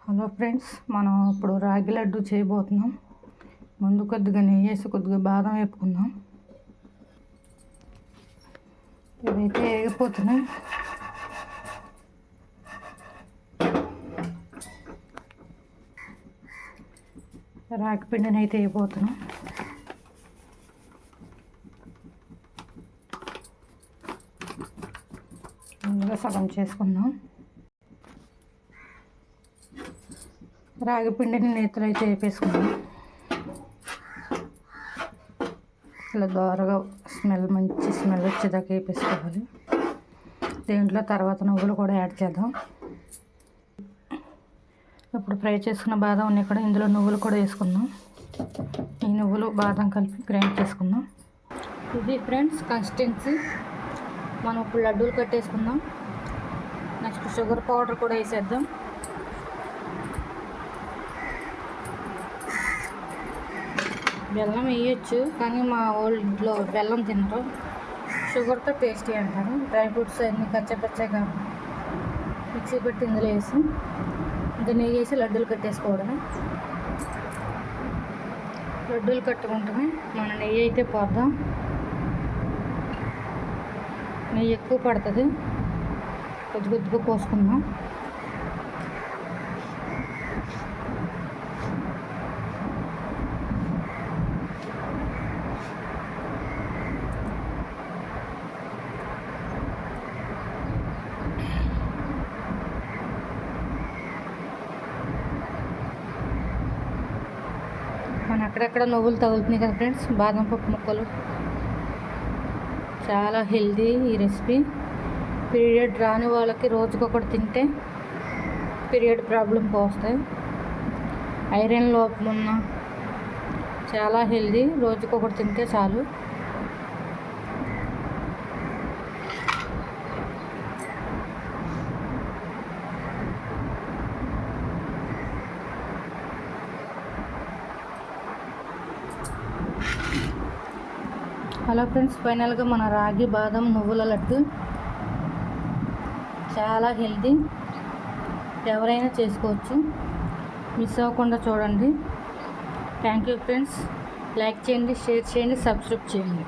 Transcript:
Hello friends, మనం ఇప్పుడు రాగి లడ్డు చేయబోతున్నాం. ముందు కొద్దిగా నెయ్యి వేసి కొద్దిగా బాదం వేపుకుందాం. ఇవైతే వేగిపోతున్నాయి. రాగి పిండిని అయితే వేయబోతున్నాం. ముందుగా సగం చేసుకుందాం. రాగి పిండిని నేతిలో అయితే వేపేసుకుందాం. ఇలా దోరగా మంచి స్మెల్ వచ్చేదాకా వేపేసుకోవాలి. దీంట్లో తర్వాత నువ్వులు కూడా యాడ్ చేద్దాం. ఇప్పుడు ఫ్రై చేసుకున్న బాదం ఉన్నాయి కూడా, ఇందులో నువ్వులు కూడా వేసుకుందాం. ఈ నువ్వులు బాదం కలిపి గ్రైండ్ చేసుకుందాం. ఇది ఫ్రెండ్స్ కన్సిస్టెన్సీ. మనం ఇప్పుడు లడ్డూలు కట్టేసుకుందాం. నెక్స్ట్ షుగర్ పౌడర్ కూడా వేసేద్దాం. బెల్లం వేయచ్చు, కానీ మా ఇంట్లో బెల్లం తినరు, షుగర్తో టేస్టీ అంటారు. డ్రై ఫ్రూట్స్ అన్నీ కచ్చపచ్చగా మిక్సీ పెట్టి ఇందులో వేసి ఇంకా నెయ్యి వేసి లడ్డూలు కట్టేసుకోవడమే. లడ్డూలు కట్టుకుంటమే మన నెయ్యి అయితే పోద్దాం. నెయ్యి ఎక్కువ పడుతుంది, కొద్ది కొద్దిగా పోసుకుందాం. మన అక్కడక్కడ నువ్వులు తగులుతున్నాయి కదా ఫ్రెండ్స్, బాదం పప్పు ముక్కలు. చాలా హెల్దీ ఈ రెసిపీ. పీరియడ్ రాని వాళ్ళకి రోజుకొకటి తింటే పీరియడ్ ప్రాబ్లం పోస్తాయి. ఐరన్ లోపం ఉన్న చాలా హెల్దీ, రోజుకొకటి తింటే చాలు. హలో ఫ్రెండ్స్, ఫైనల్గా మన రాగి బాదం నువ్వుల లడ్డు చాలా హెల్దీ, ఎవరైనా చేసుకోవచ్చు. మిస్ అవ్వకుండా చూడండి. Thank you friends. లైక్ చేయండి, షేర్ చేయండి, సబ్స్క్రైబ్ చేయండి.